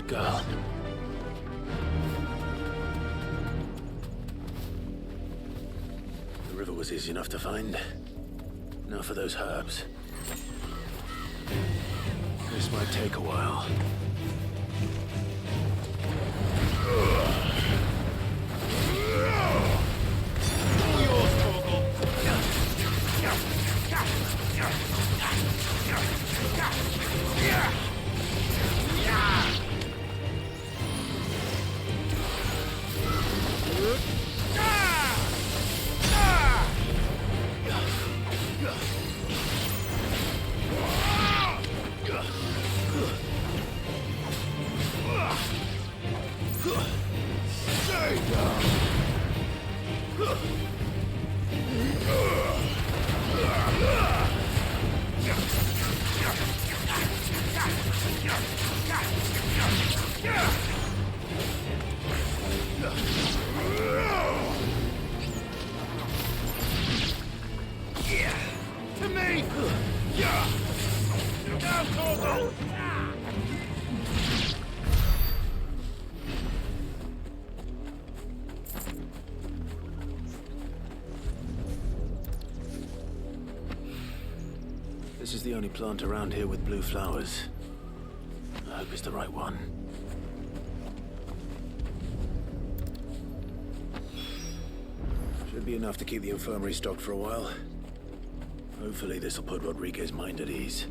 girl. The river was easy enough to find. Now for those herbs. This might take a while. This is the only plant around here with blue flowers. I hope it's the right one. Should be enough to keep the infirmary stocked for a while. Hopefully this'll put Rodriguez's mind at ease.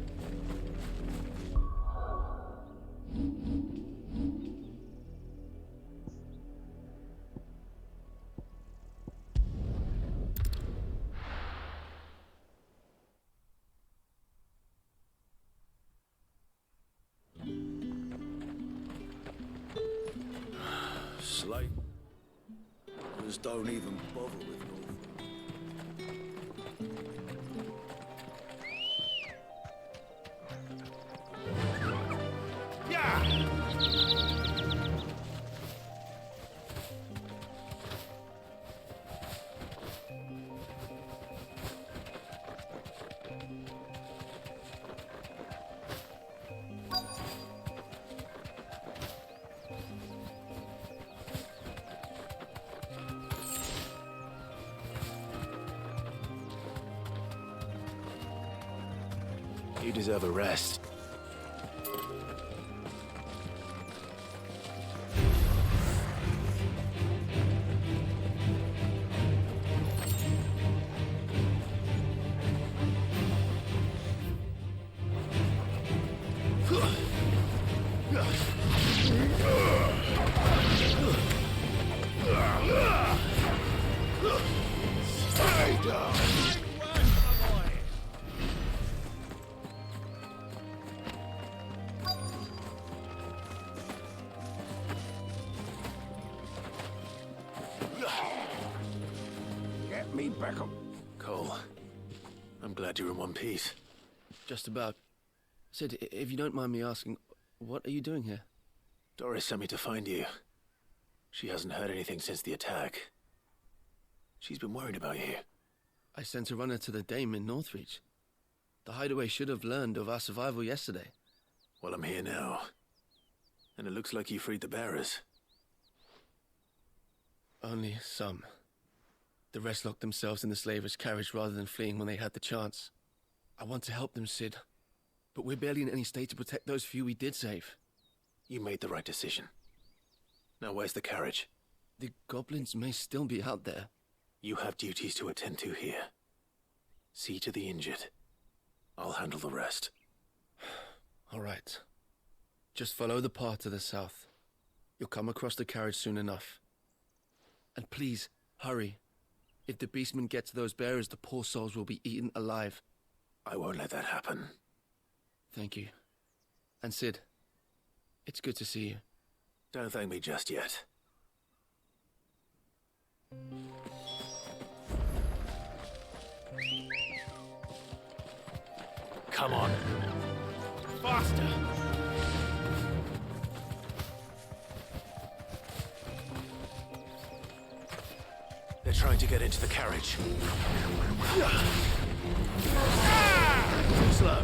Slight. Just don't even bother with North. You deserve a rest. Stay down. Me back up. Cole, I'm glad you're in one piece. Just about. Sid, if you don't mind me asking, what are you doing here? Doris sent me to find you. She hasn't heard anything since the attack. She's been worried about you. I sent a runner to the Dame in Northreach. The hideaway should have learned of our survival yesterday. Well, I'm here now. And it looks like you freed the bearers. Only some. The rest locked themselves in the slaver's carriage rather than fleeing when they had the chance. I want to help them, Sid. But we're barely in any state to protect those few we did save. You made the right decision. Now where's the carriage? The goblins may still be out there. You have duties to attend to here. See to the injured. I'll handle the rest. All right. Just follow the path to the south. You'll come across the carriage soon enough. And please, hurry. If the beastmen get to those bearers, the poor souls will be eaten alive. I won't let that happen. Thank you. And Sid, it's good to see you. Don't thank me just yet. Come on. Faster! They're trying to get into the carriage. Too slow.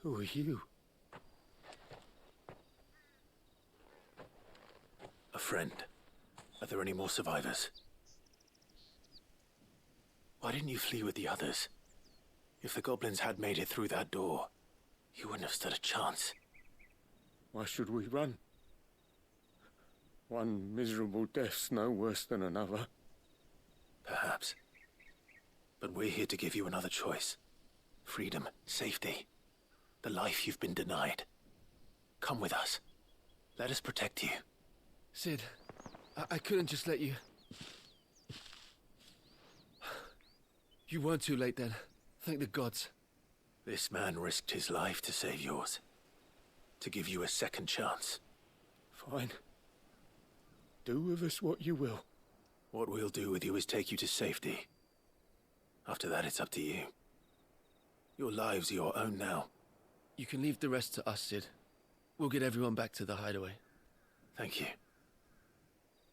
Who are you? A friend. Are there any more survivors? Why didn't you flee with the others? If the goblins had made it through that door, you wouldn't have stood a chance. Why should we run? One miserable death's no worse than another. Perhaps. But we're here to give you another choice. Freedom, safety. The life you've been denied. Come with us. Let us protect you. Sid, I couldn't just let you... You weren't too late then. Thank the gods. This man risked his life to save yours. To give you a second chance. Fine. Do with us what you will. What we'll do with you is take you to safety. After that, it's up to you. Your lives are your own now. You can leave the rest to us, Sid. We'll get everyone back to the hideaway. Thank you.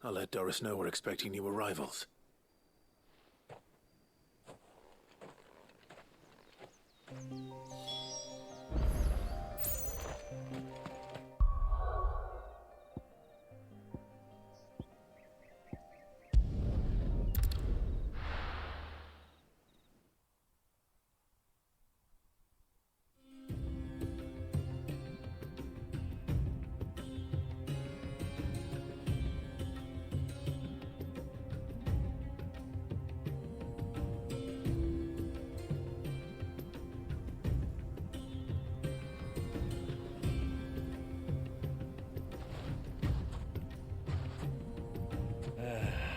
I'll let Doris know we're expecting new arrivals.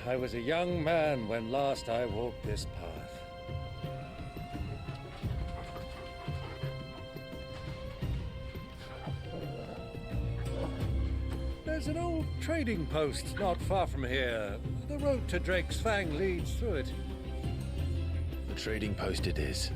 I was a young man when last I walked this path. There's an old trading post not far from here. The road to Drake's Fang leads through it. The trading post it is.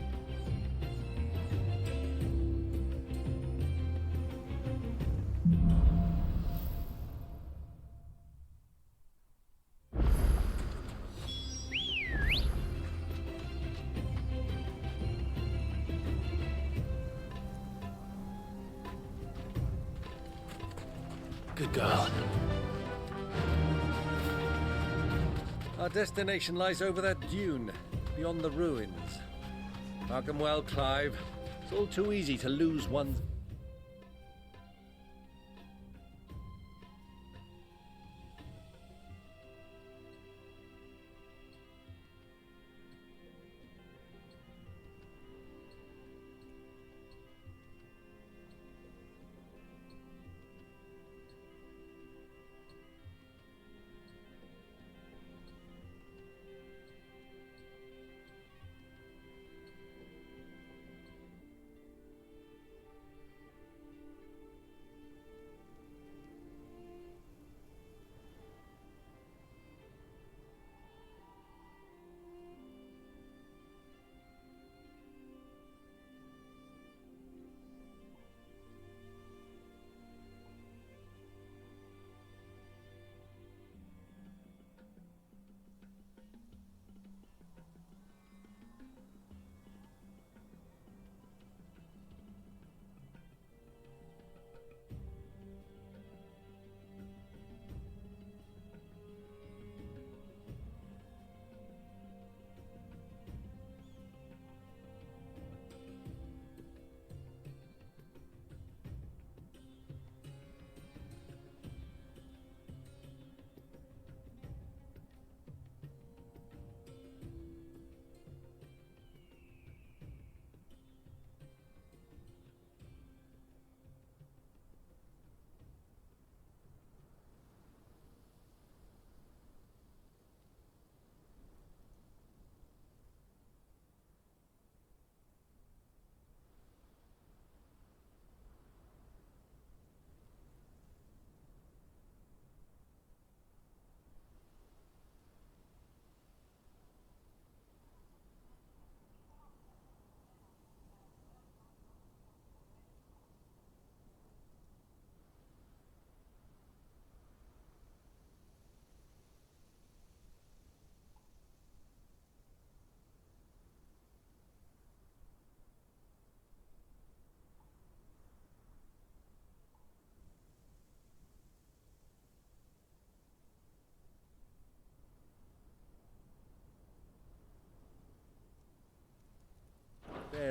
Good girl. Our destination lies over that dune, beyond the ruins. Mark 'em well, Clive. It's all too easy to lose one's...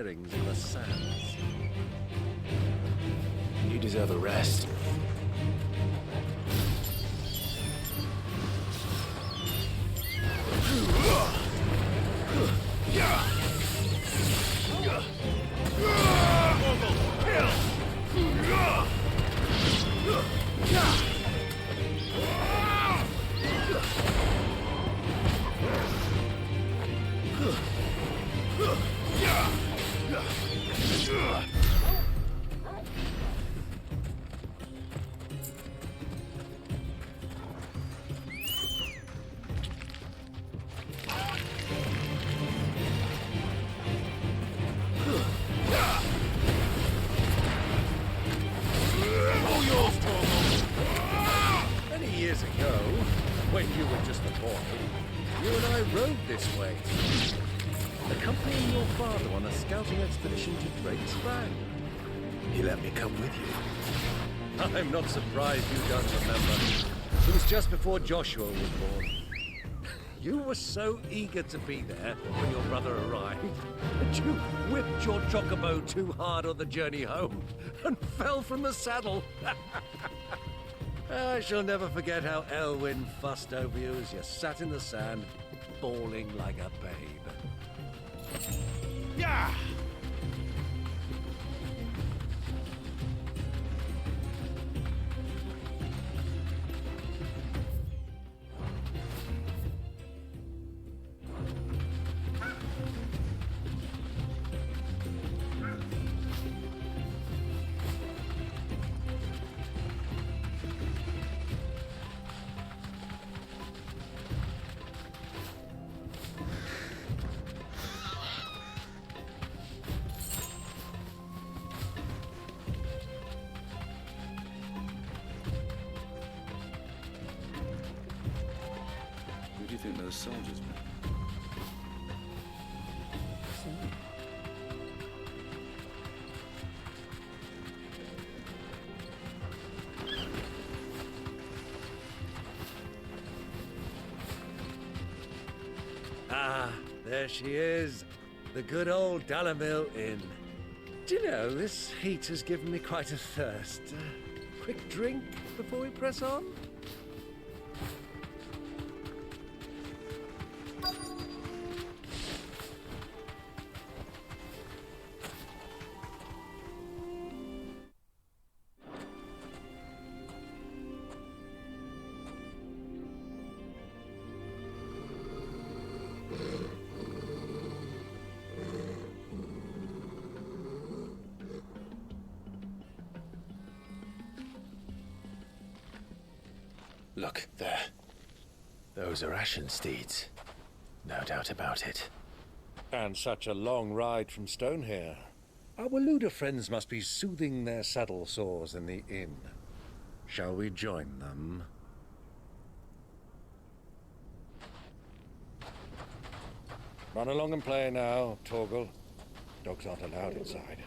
bearings in the sands. You deserve a rest. Many years ago, when you were just a boy, you and I rode this way, accompanying your father on a scouting expedition to Drake's Fang. He let me come with you. I'm not surprised you don't remember. It was just before Joshua was born. You were so eager to be there when your brother arrived that you whipped your chocobo too hard on the journey home and fell from the saddle. I shall never forget how Elwyn fussed over you as you sat in the sand, bawling like a babe. Yeah! Who do you think those soldiers were? Ah, there she is. The good old Dalamil Inn. Do you know, this heat has given me quite a thirst. Quick drink before we press on? Look, there. Those are Ashen steeds. No doubt about it. And such a long ride from Stone here. Our Waluda friends must be soothing their saddle sores in the inn. Shall we join them? Run along and play now, Torgal. Dogs aren't allowed inside.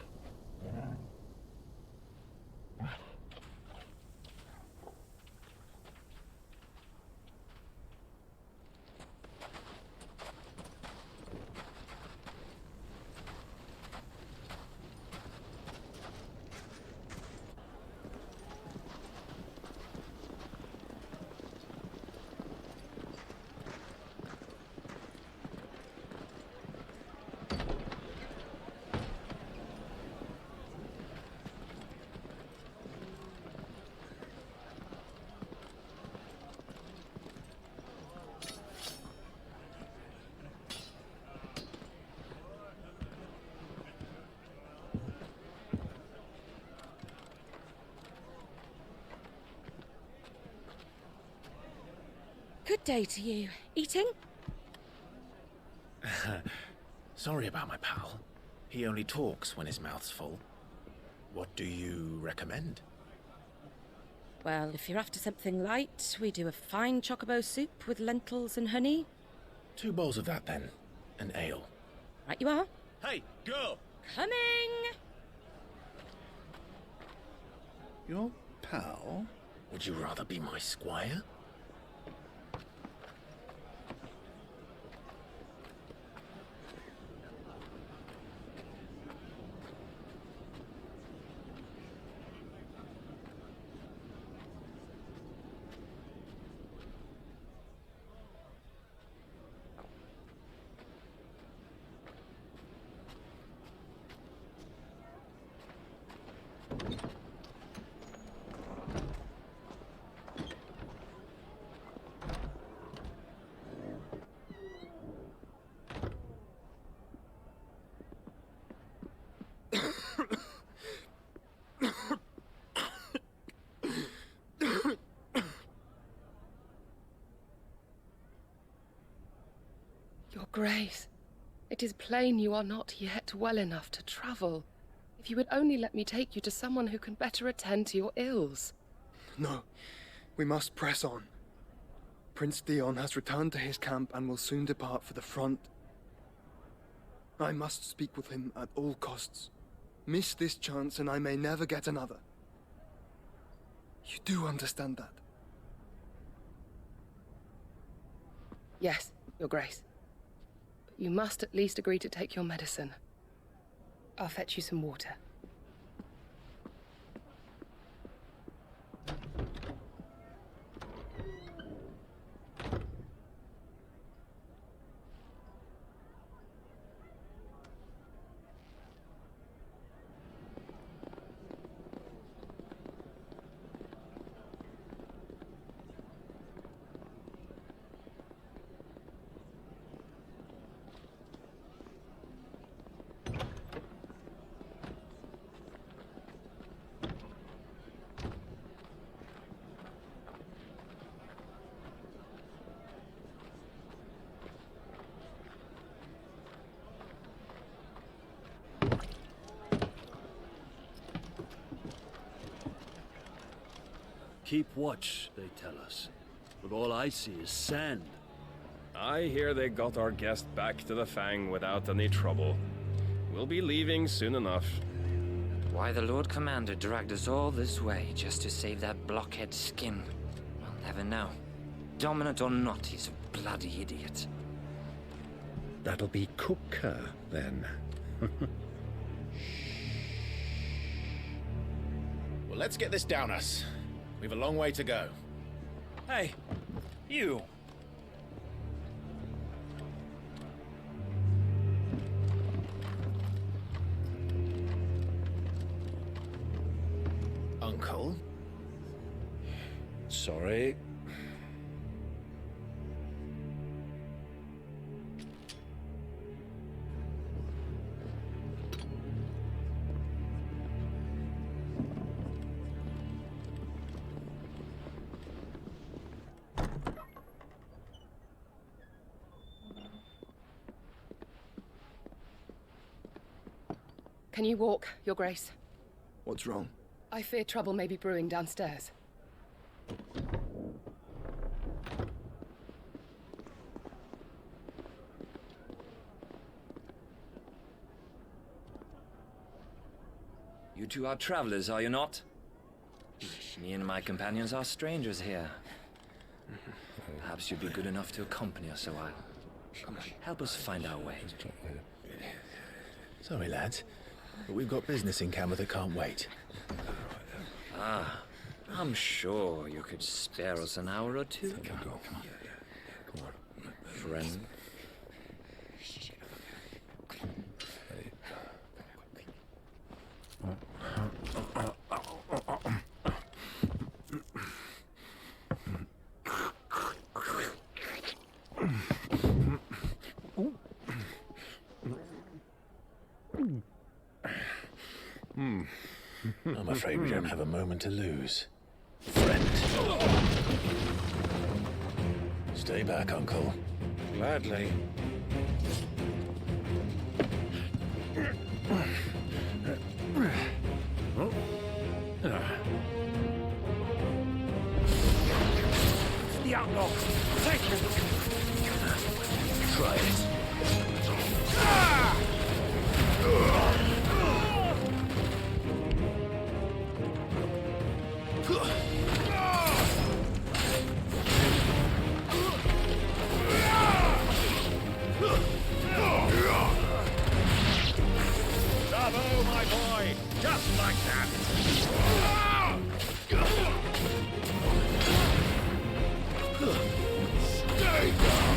Good day to you. Eating? Sorry about my pal. He only talks when his mouth's full. What do you recommend? Well, if you're after something light, we do a fine chocobo soup with lentils and honey. 2 bowls of that then. An ale. Right you are. Hey, girl! Coming! Your pal? Would you rather be my squire? Your Grace, it is plain you are not yet well enough to travel. If you would only let me take you to someone who can better attend to your ills. No, we must press on. Prince Theon has returned to his camp and will soon depart for the front. I must speak with him at all costs. Miss this chance and I may never get another. You do understand that? Yes, Your Grace. But you must at least agree to take your medicine. I'll fetch you some water. Keep watch, they tell us. But all I see is sand. I hear they got our guest back to the Fang without any trouble. We'll be leaving soon enough. Why the Lord Commander dragged us all this way just to save that blockhead skin, we'll never know. Dominant or not, he's a bloody idiot. That'll be Cooker, then. Well, let's get this down us. We've a long way to go. Hey, you. Uncle? Sorry. Can you walk, Your Grace? What's wrong? I fear trouble may be brewing downstairs. You two are travelers, are you not? Me and my companions are strangers here. Perhaps you'd be good enough to accompany us a while. Help us find our way. Sorry, lads, but we've got business in camera that can't wait. Ah, I'm sure you could spare us an hour or two. Come on. Friend. I'm afraid we don't have a moment to lose. Friend. Stay back, Uncle. Gladly. The outlaw! Take him! Try it. Bravo, my boy! Just like that! Stay down!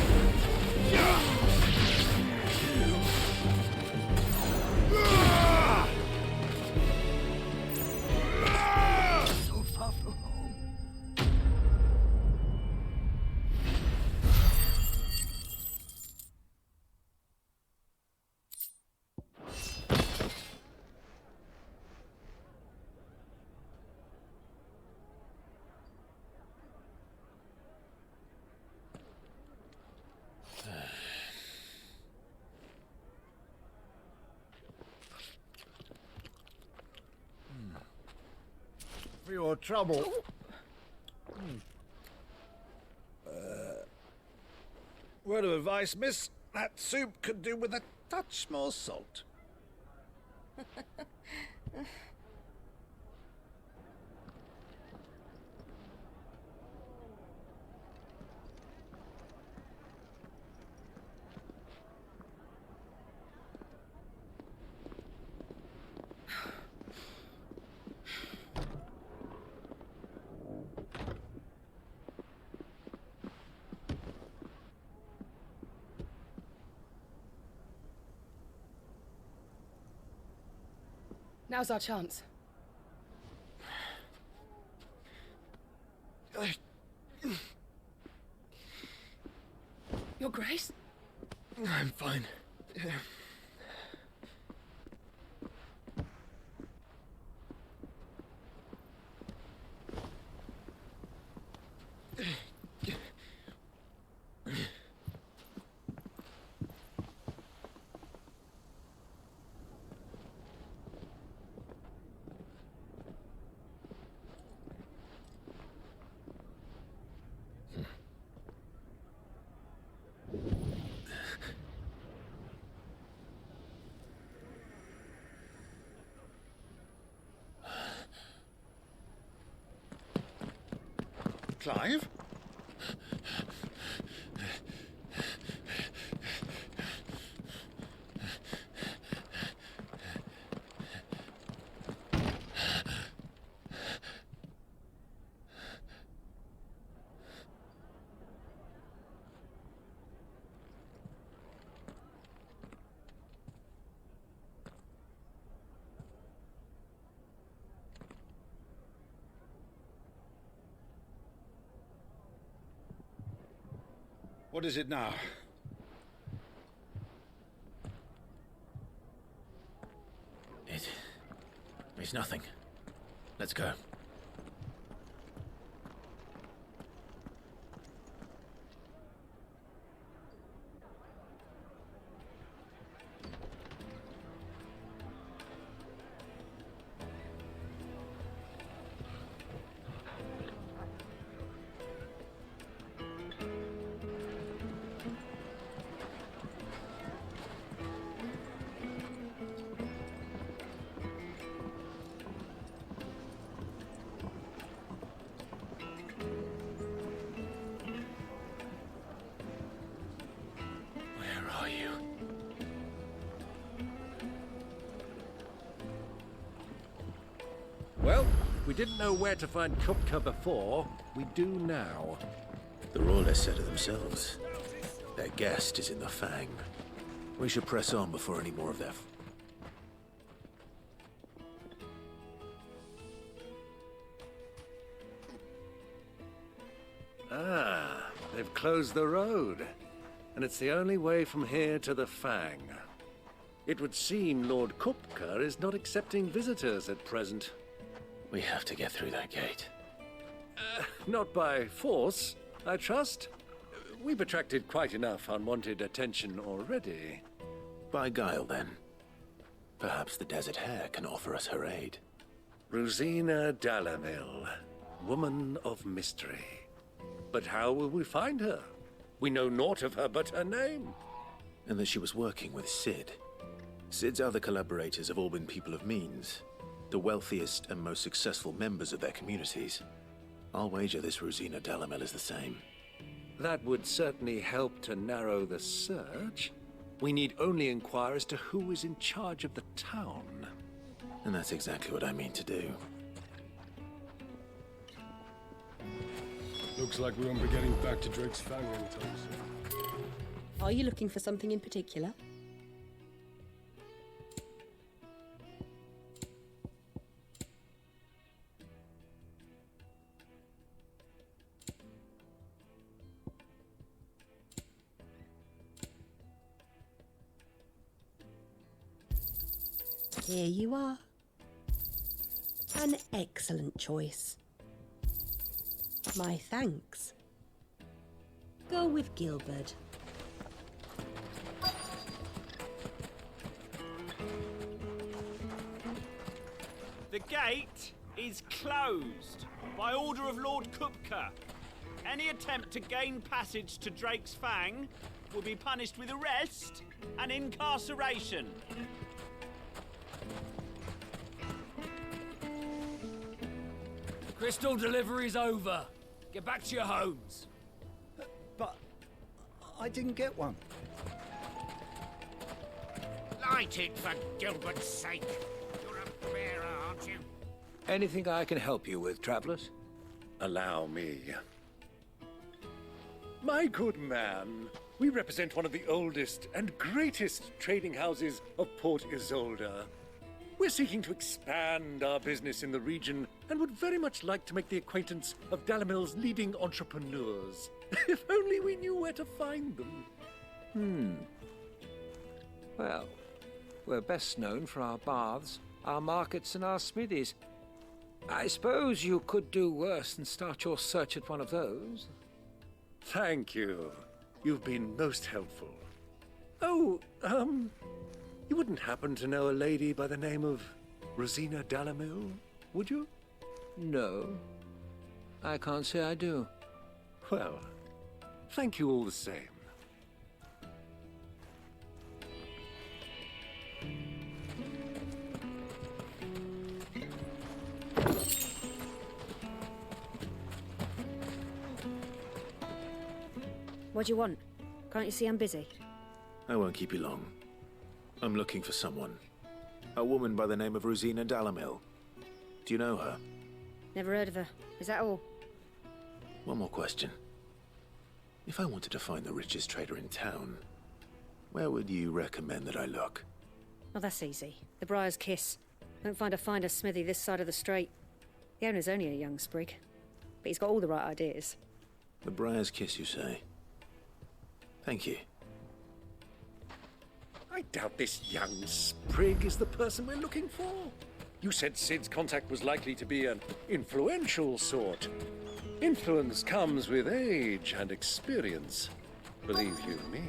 for your trouble. Word of advice, miss. That soup could do with a touch more salt. Now's our chance. Your Grace? I'm fine. Clive? What is it now? It's nothing. Let's go. Well, we didn't know where to find Kupka before. We do now. The Royalists said it themselves. Their guest is in the Fang. We should press on before any more of their... Ah, they've closed the road. And it's the only way from here to the Fang. It would seem Lord Kupka is not accepting visitors at present. We have to get through that gate. Not by force, I trust. We've attracted quite enough unwanted attention already. By guile, then. Perhaps the Desert Hare can offer us her aid. Rosina Dalamil, woman of mystery. But how will we find her? We know naught of her but her name. And that she was working with Sid. Sid's other collaborators have all been people of means. The wealthiest and most successful members of their communities. I'll wager this Rosina Dalamel is the same. That would certainly help to narrow the search. We need only inquire as to who is in charge of the town. And that's exactly what I mean to do. Looks like we won't be getting back to Drake's Fang anytime soon. Are you looking for something in particular? Here you are. An excellent choice. My thanks. Go with Gilbert. The gate is closed by order of Lord Kupka. Any attempt to gain passage to Drake's Fang will be punished with arrest and incarceration. Crystal delivery's over. Get back to your homes. But I didn't get one. Light it for Gilbert's sake. You're a bearer, aren't you? Anything I can help you with, travellers? Allow me. My good man, we represent one of the oldest and greatest trading houses of Port Isolde. We're seeking to expand our business in the region and would very much like to make the acquaintance of Dalamil's leading entrepreneurs. If only we knew where to find them. Well, we're best known for our baths, our markets, and our smithies. I suppose you could do worse than start your search at one of those. Thank you. You've been most helpful. Oh, you wouldn't happen to know a lady by the name of Rosina Dalamil, would you? No, I can't say I do. Well, thank you all the same. What do you want? Can't you see I'm busy? I won't keep you long. I'm looking for someone. A woman by the name of Rosina Dalamil. Do you know her? Never heard of her. Is that all? One more question. If I wanted to find the richest trader in town, where would you recommend that I look? Oh, that's easy. The Briar's Kiss. Don't find a finer smithy this side of the strait. The owner's only a young sprig, but he's got all the right ideas. The Briar's Kiss, you say? Thank you. I doubt this young sprig is the person we're looking for. You said Sid's contact was likely to be an influential sort. Influence comes with age and experience, believe you me.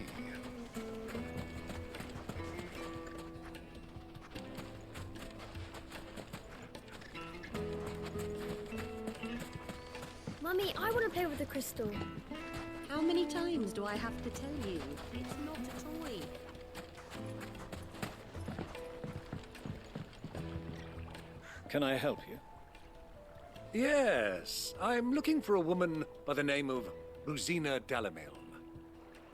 Mummy, I want to play with the crystal. How many times do I have to tell you? It's not a toy. Can I help you? Yes, I'm looking for a woman by the name of Rosina Dalamil.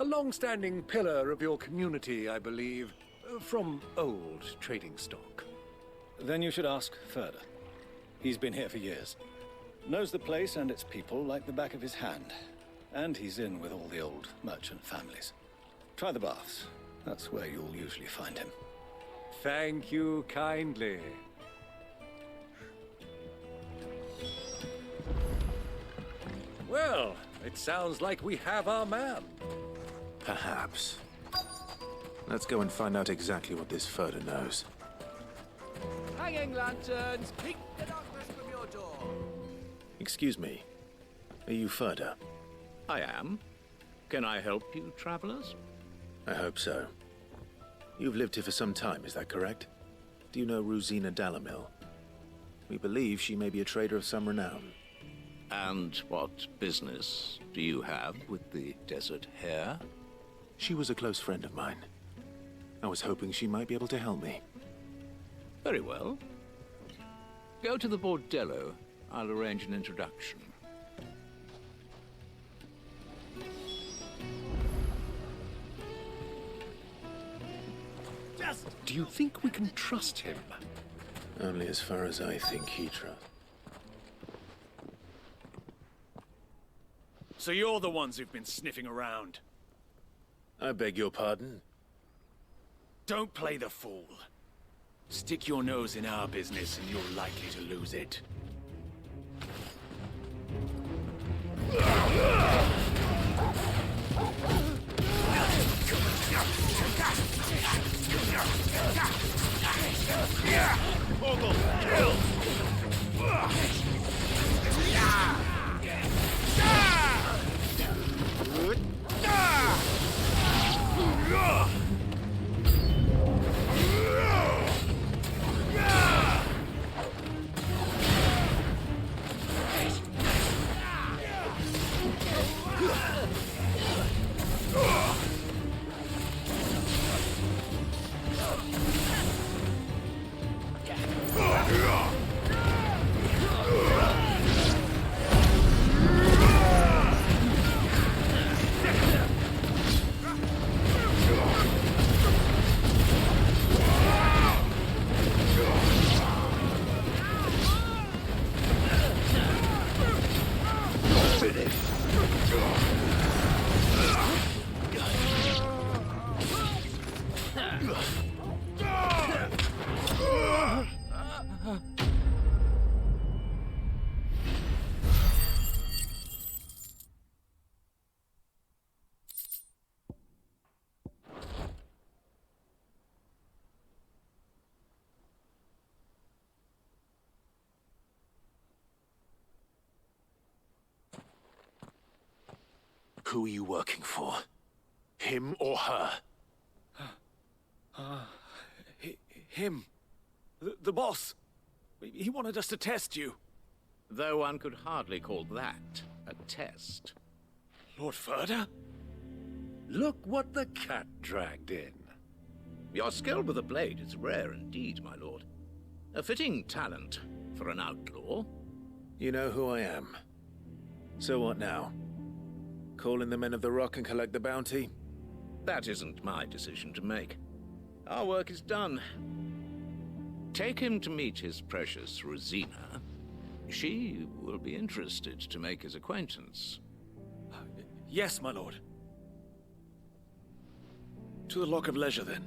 A long-standing pillar of your community, I believe, from old trading stock. Then you should ask further. He's been here for years. Knows the place and its people like the back of his hand. And he's in with all the old merchant families. Try the baths. That's where you'll usually find him. Thank you kindly. Well, it sounds like we have our man. Perhaps. Let's go and find out exactly what this Furter knows. Hanging lanterns, keep the darkness from your door. Excuse me. Are you Furter? I am. Can I help you, travelers? I hope so. You've lived here for some time, is that correct? Do you know Rosina Dalamil? We believe she may be a trader of some renown. And what business do you have with the desert hare? She was a close friend of mine. I was hoping she might be able to help me. Very well. Go to the bordello. I'll arrange an introduction. Do you think we can trust him? Only as far as I think he trusts. So you're the ones who've been sniffing around. I beg your pardon? Don't play the fool. Stick your nose in our business and you're likely to lose it. Ogle, kill! Who are you working for? Him or her? Him. The boss. He wanted us to test you. Though one could hardly call that a test. Lord Ferda? Look what the cat dragged in. Your skill with the blade is rare indeed, my lord. A fitting talent for an outlaw. You know who I am. So what now? Call in the Men of the Rock and collect the bounty? That isn't my decision to make. Our work is done. Take him to meet his precious Rosina. She will be interested to make his acquaintance. Yes, my lord. To the Lock of Leisure, then.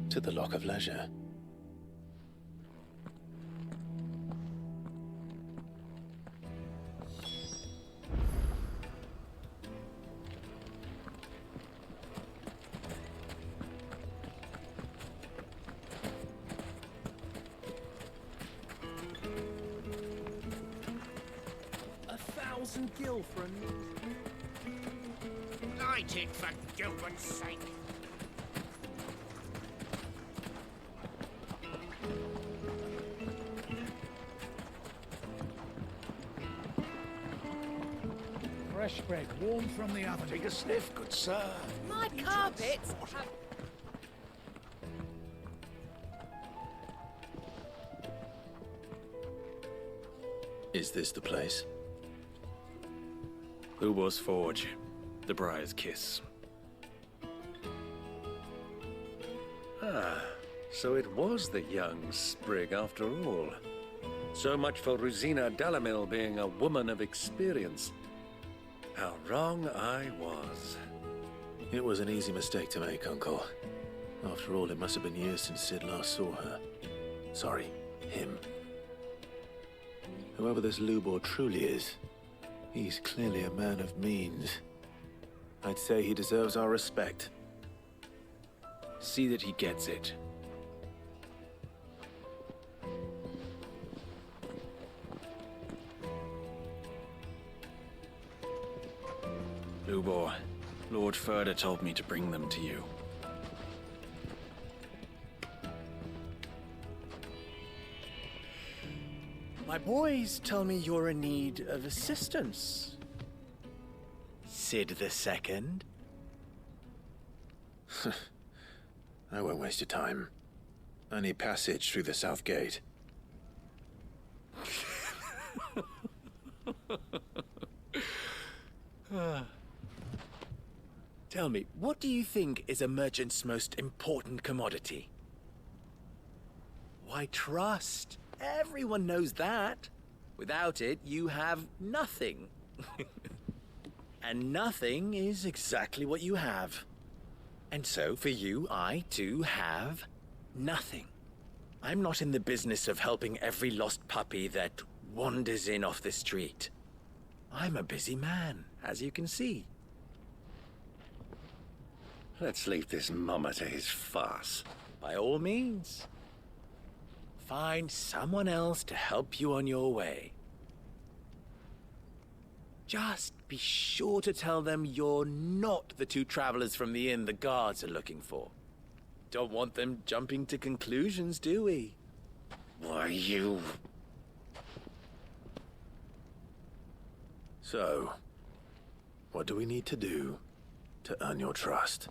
To the Lock of Leisure. Gil for a Light it for Gilbert's sake. Fresh bread, warm from the oven. Take a sniff, good sir. My carpets have... Is this the place? Ubor's Forge. The Briar's Kiss. Ah, so it was the young sprig after all. So much for Rosina Dalamil being a woman of experience. How wrong I was. It was an easy mistake to make, Uncle. After all, it must have been years since Sid last saw her. Sorry, him. Whoever this Lubor truly is, he's clearly a man of means. I'd say he deserves our respect. See that he gets it. Lubor, Lord Ferda told me to bring them to you. My boys tell me you're in need of assistance. Sid the Second? I won't waste your time. I need passage through the south gate. Tell me, what do you think is a merchant's most important commodity? Why, trust. Everyone knows that. Without it, you have nothing. And nothing is exactly what you have. And so, for you, I, too, have nothing. I'm not in the business of helping every lost puppy that wanders in off the street. I'm a busy man, as you can see. Let's leave this mummer to his farce. By all means. Find someone else to help you on your way. Just be sure to tell them you're not the two travelers from the inn the guards are looking for. Don't want them jumping to conclusions, do we? Why, you... So, what do we need to do to earn your trust?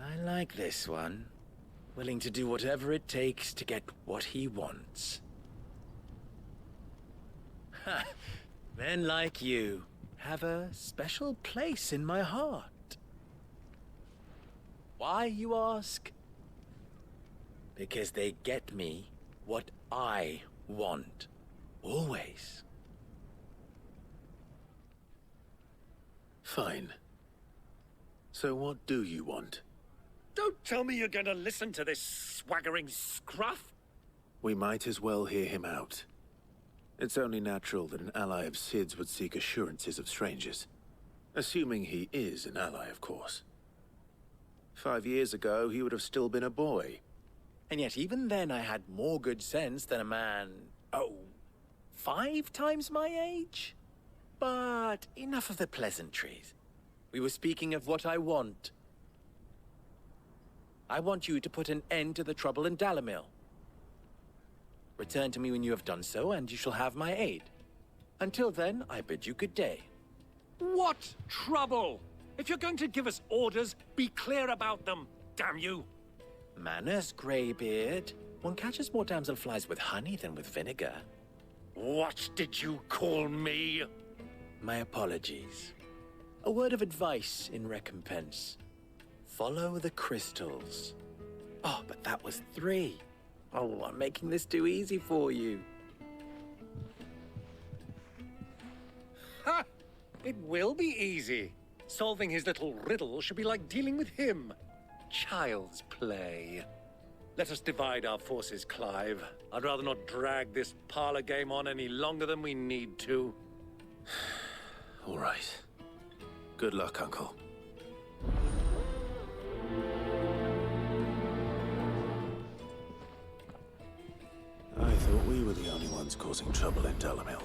I like this one. Willing to do whatever it takes to get what he wants. Ha! Men like you have a special place in my heart. Why, you ask? Because they get me what I want. Always. Fine. So what do you want? Don't tell me you're going to listen to this swaggering scruff. We might as well hear him out. It's only natural that an ally of Sid's would seek assurances of strangers. Assuming he is an ally, of course. 5 years ago, he would have still been a boy. And yet even then I had more good sense than a man, 5 times my age? But enough of the pleasantries. We were speaking of what I want. I want you to put an end to the trouble in Dalamil. Return to me when you have done so, and you shall have my aid. Until then, I bid you good day. What trouble? If you're going to give us orders, be clear about them, damn you! Manners, Greybeard. One catches more damselflies with honey than with vinegar. What did you call me? My apologies. A word of advice in recompense. Follow the crystals. Oh, but that was 3. Oh, I'm making this too easy for you. Ha! It will be easy. Solving his little riddle should be like dealing with him. Child's play. Let us divide our forces, Clive. I'd rather not drag this parlor game on any longer than we need to. All right. Good luck, Uncle. I thought we were the only ones causing trouble in Dalamil.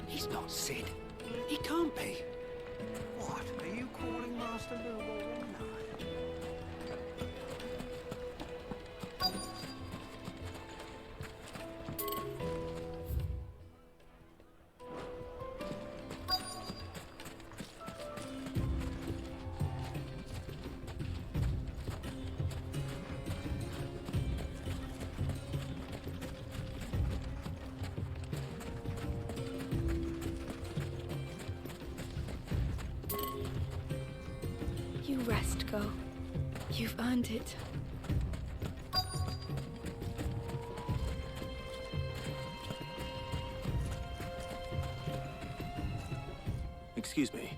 He's not Sid. He can't be. What? Are you calling Master Bilbo one night? You rest, girl. You've earned it. Excuse me.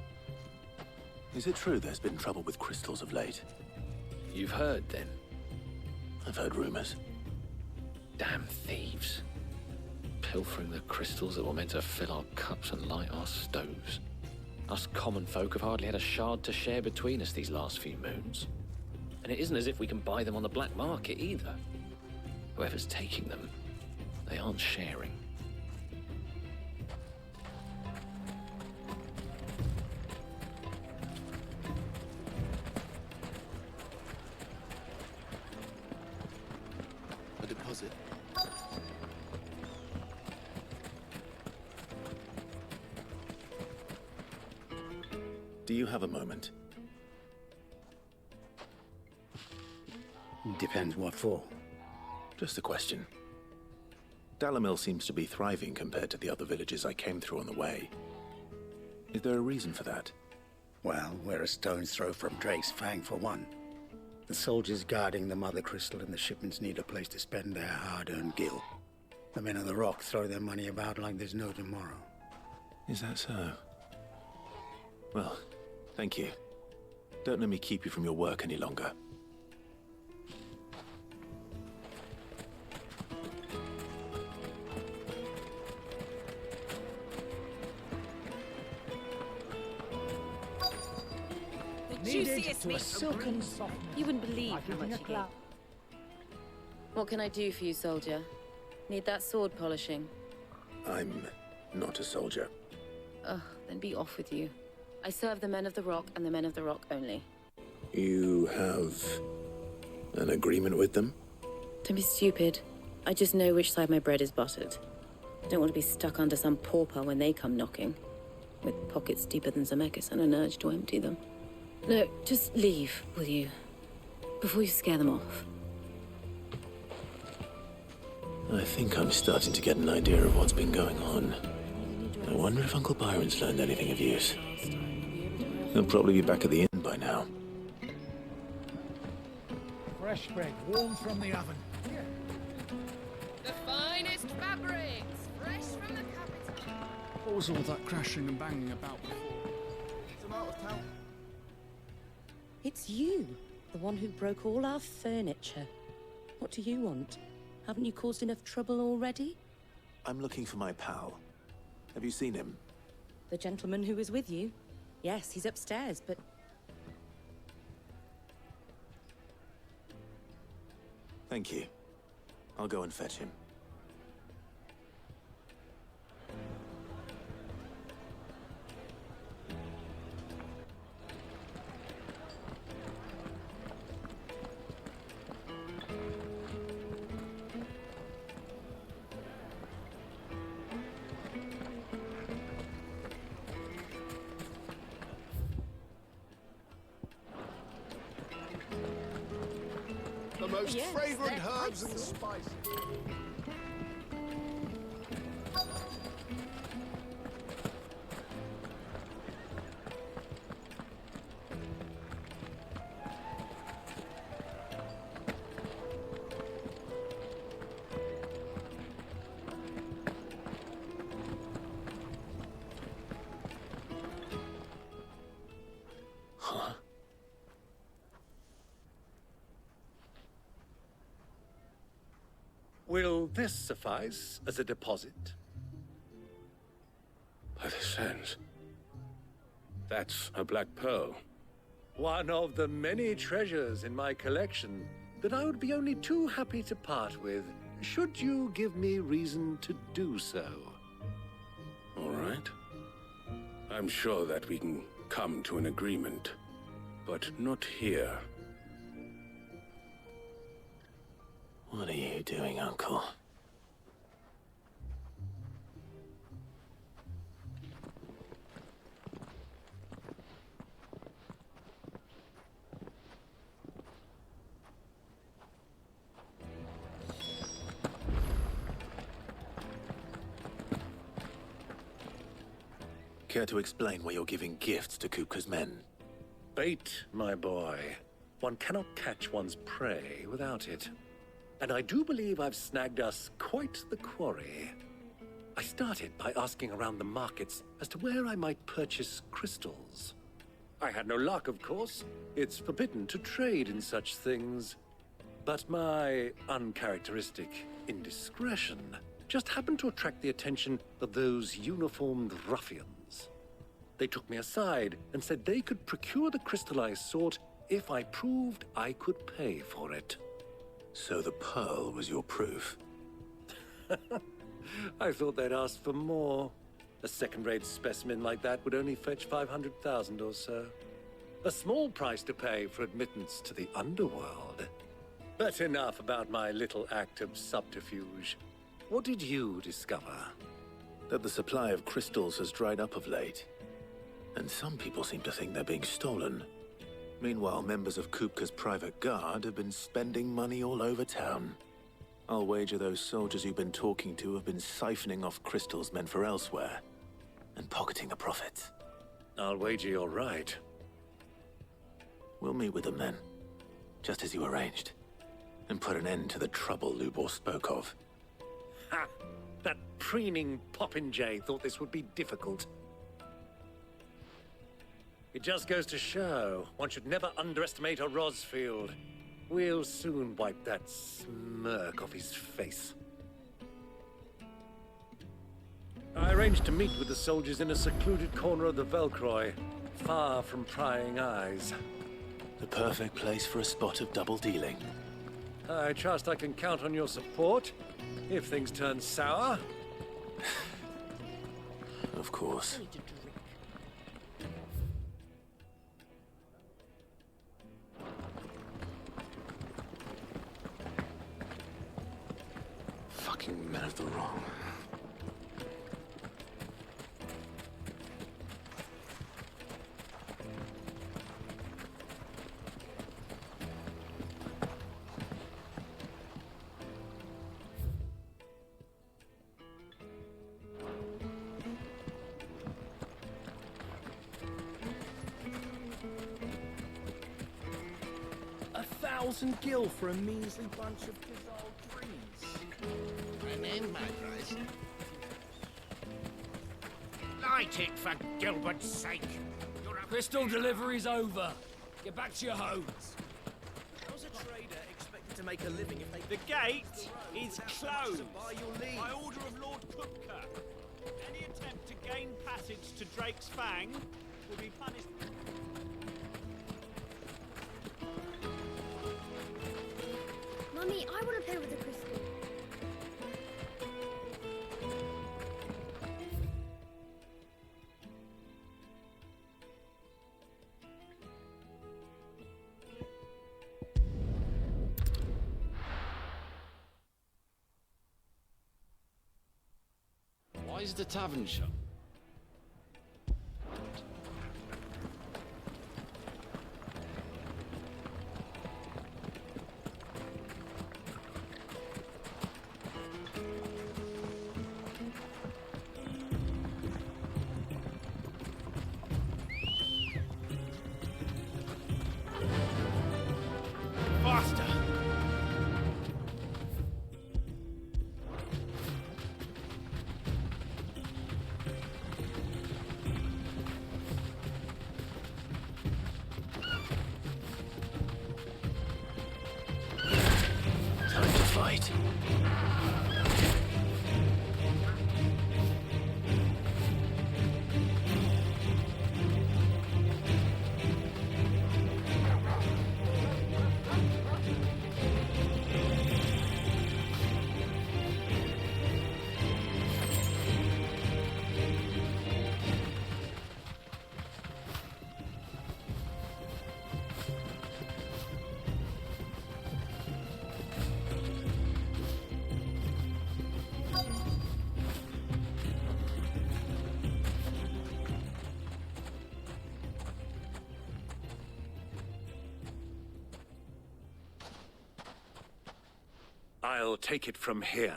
Is it true there's been trouble with crystals of late? You've heard, then? I've heard rumors. Damn thieves. Pilfering the crystals that were meant to fill our cups and light our stoves. Us common folk have hardly had a shard to share between us these last few moons. And it isn't as if we can buy them on the black market either. Whoever's taking them, they aren't sharing. A deposit. Do you have a moment? Depends what for. Just a question. Dalamil seems to be thriving compared to the other villages I came through on the way. Is there a reason for that? Well, we're a stone's throw from Drake's Fang for one. The soldiers guarding the Mother Crystal and the shipments need a place to spend their hard-earned gil. The men of the Rock throw their money about like there's no tomorrow. Is that so? Well, thank you. Don't let me keep you from your work any longer. Juiciest meat. silken You wouldn't believe how much he gave. What can I do for you, soldier? Need that sword polishing? I'm not a soldier. Ugh, then be off with you. I serve the men of the Rock and the men of the Rock only. You have an agreement with them? Don't be stupid. I just know which side my bread is buttered. I don't want to be stuck under some pauper when they come knocking. With pockets deeper than Zemeckis and an urge to empty them. Look, just leave, will you? Before you scare them off. I think I'm starting to get an idea of what's been going on. I wonder if Uncle Byron's learned anything of use. He'll probably be back at the inn by now. Fresh bread, warm from the oven. The finest fabrics, fresh from the capital. What was all that crashing and banging about before? It's you, the one who broke all our furniture. What do you want? Haven't you caused enough trouble already? I'm looking for my pal. Have you seen him? The gentleman who was with you? Yes, he's upstairs, but... Thank you. I'll go and fetch him. The most fragrant herbs and spices. Will this suffice as a deposit? By the sands. That's a black pearl. One of the many treasures in my collection that I would be only too happy to part with, should you give me reason to do so. All right. I'm sure that we can come to an agreement, but not here. What are you doing, Uncle? Care to explain why you're giving gifts to Kupka's men? Bait, my boy. One cannot catch one's prey without it. And I do believe I've snagged us quite the quarry. I started by asking around the markets as to where I might purchase crystals. I had no luck, of course. It's forbidden to trade in such things. But my uncharacteristic indiscretion just happened to attract the attention of those uniformed ruffians. They took me aside and said they could procure the crystal I sought if I proved I could pay for it. So the pearl was your proof? I thought they'd ask for more. A second-rate specimen like that would only fetch 500,000 or so. A small price to pay for admittance to the underworld. But enough about my little act of subterfuge. What did you discover? That the supply of crystals has dried up of late. And some people seem to think they're being stolen. Meanwhile, members of Kupka's private guard have been spending money all over town. I'll wager those soldiers you've been talking to have been siphoning off crystals meant for elsewhere, and pocketing the profits. I'll wager you're right. We'll meet with them then, just as you arranged, and put an end to the trouble Lubor spoke of. Ha! That preening popinjay thought this would be difficult. It just goes to show, one should never underestimate a Rosfield. We'll soon wipe that smirk off his face. I arranged to meet with the soldiers in a secluded corner of the Velcroy, far from prying eyes. The perfect place for a spot of double dealing. I trust I can count on your support, if things turn sour. Of course. Fucking men of the wrong. $1,000 for a measly bunch of dissolved trees. An end, my price. Light it, for Gilbert's sake. Crystal delivery's over. Get back to your homes. How's a trader expected to make a living if they... The gate is closed by order of Lord Kupka. Any attempt to gain passage to Drake's Fang will be punished. None Mummy, I want to play with the crystal. Why is the tavern shut? Faster! Time to fight. I'll take it from here.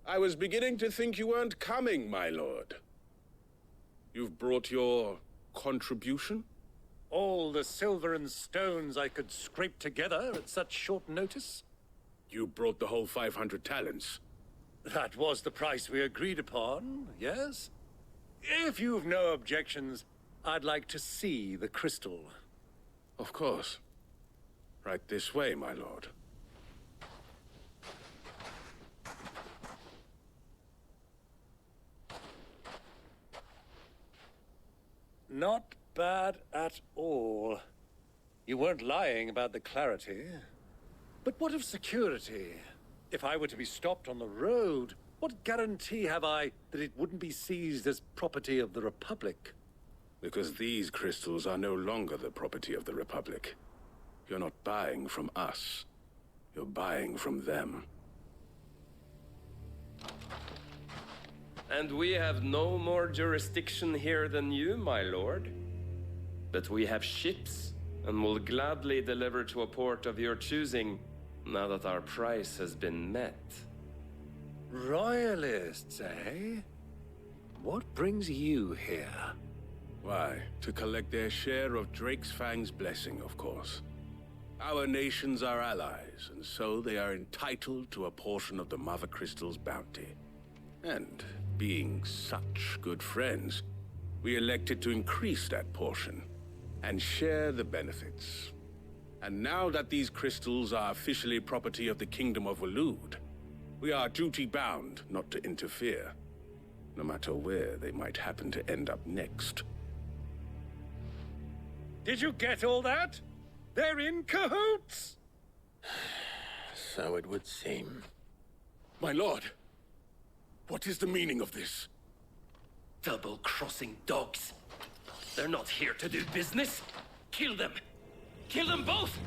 I was beginning to think you weren't coming, my lord. You've brought your contribution? All the silver and stones I could scrape together at such short notice? You brought the whole 500 talents. That was the price we agreed upon, yes? If you've no objections, I'd like to see the crystal. Of course. Right this way, my lord. Not bad at all. You weren't lying about the clarity. But what of security? If I were to be stopped on the road, what guarantee have I that it wouldn't be seized as property of the Republic? Because these crystals are no longer the property of the Republic. You're not buying from us. You're buying from them. And we have no more jurisdiction here than you, my lord. But we have ships, and will gladly deliver to a port of your choosing, now that our price has been met. Royalists, eh? What brings you here? Why, to collect their share of Drake's Fang's blessing, of course. Our nations are allies, and so they are entitled to a portion of the Mother Crystal's bounty. And being such good friends, we elected to increase that portion and share the benefits. And now that these crystals are officially property of the Kingdom of Waloed, we are duty-bound not to interfere, no matter where they might happen to end up next. Did you get all that? They're in cahoots! So it would seem. My lord, what is the meaning of this? Double-crossing dogs. They're not here to do business. Kill them. Kill them both!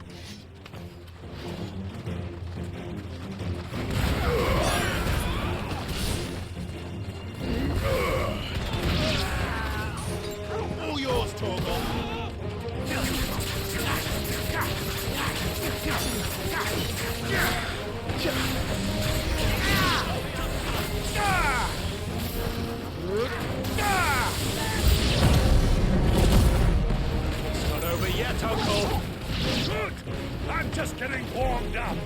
All yours, Torgal. It's not over yet, Uncle. Good. I'm just getting warmed up.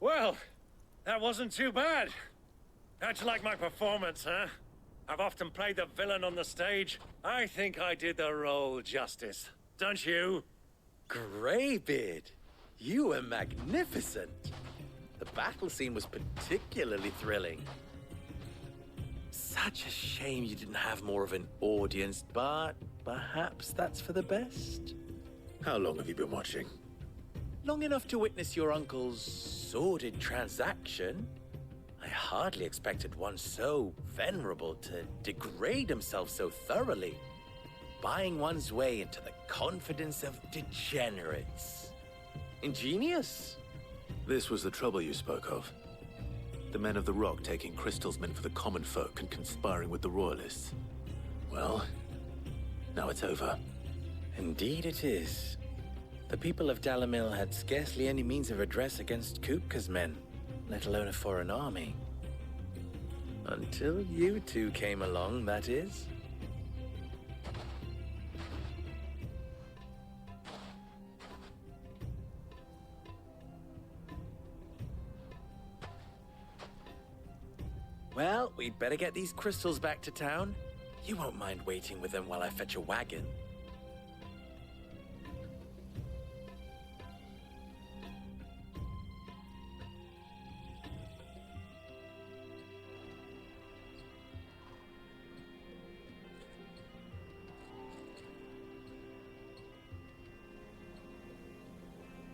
Well, that wasn't too bad. How'd you like my performance, huh? I've often played the villain on the stage. I think I did the role justice. Don't you? Greybeard, you were magnificent. The battle scene was particularly thrilling. Such a shame you didn't have more of an audience, but perhaps that's for the best. How long have you been watching? Long enough to witness your uncle's sordid transaction. I hardly expected one so venerable to degrade himself so thoroughly, buying one's way into the confidence of degenerates. Ingenious. This was the trouble you spoke of. The men of the Rock taking crystals meant for the common folk and conspiring with the royalists. Well, now it's over. Indeed it is. The people of Dalamil had scarcely any means of redress against Kupka's men, let alone a foreign army. Until you two came along, that is. Well, we'd better get these crystals back to town. You won't mind waiting with them while I fetch a wagon.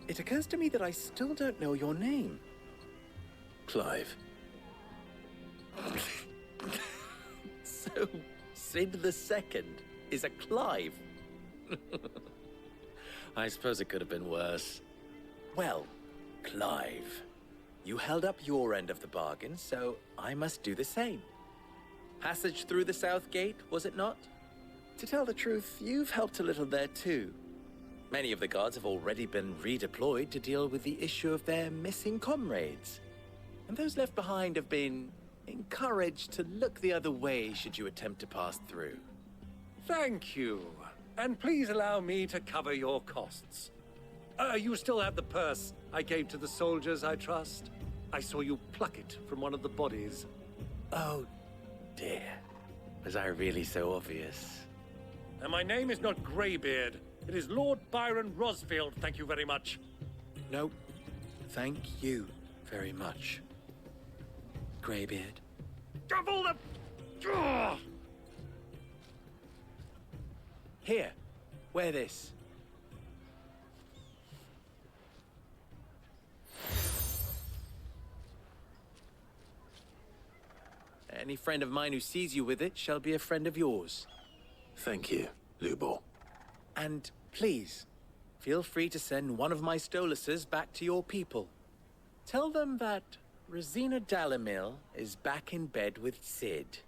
It occurs to me that I still don't know your name. Clive. So, Sid the Second is a Clive. I suppose it could have been worse. Well, Clive, you held up your end of the bargain, so I must do the same. Passage through the South Gate, was it not? To tell the truth, you've helped a little there too. Many of the guards have already been redeployed to deal with the issue of their missing comrades. And those left behind have been encouraged to look the other way should you attempt to pass through. Thank you. And please allow me to cover your costs. You still have the purse I gave to the soldiers, I trust? I saw you pluck it from one of the bodies. Oh, dear. Was I really so obvious? And my name is not Greybeard. It is Lord Byron Rosfield, thank you very much. No, thank you very much, Greybeard. Double the... Ugh! Here, wear this. Any friend of mine who sees you with it shall be a friend of yours. Thank you, Lubor. And please, feel free to send one of my Stoluses back to your people. Tell them that Rosina Dalamil is back in bed with Sid.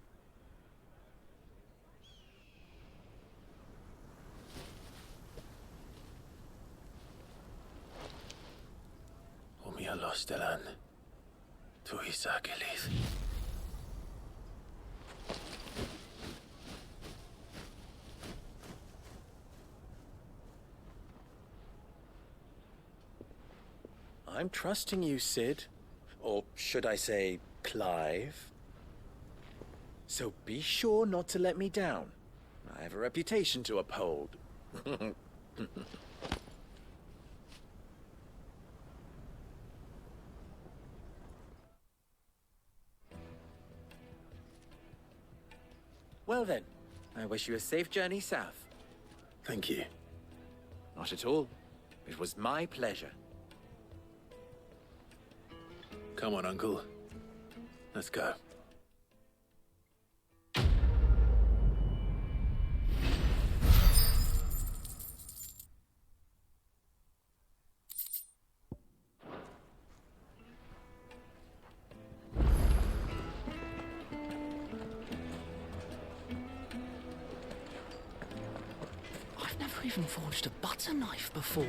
Omia Lostelan. Tuisa Gelith. I'm trusting you, Sid. Or should I say, Clive. So be sure not to let me down. I have a reputation to uphold. Well then, I wish you a safe journey south. Thank you. Not at all. It was my pleasure. Come on, Uncle. Let's go. never even forged a butter knife before.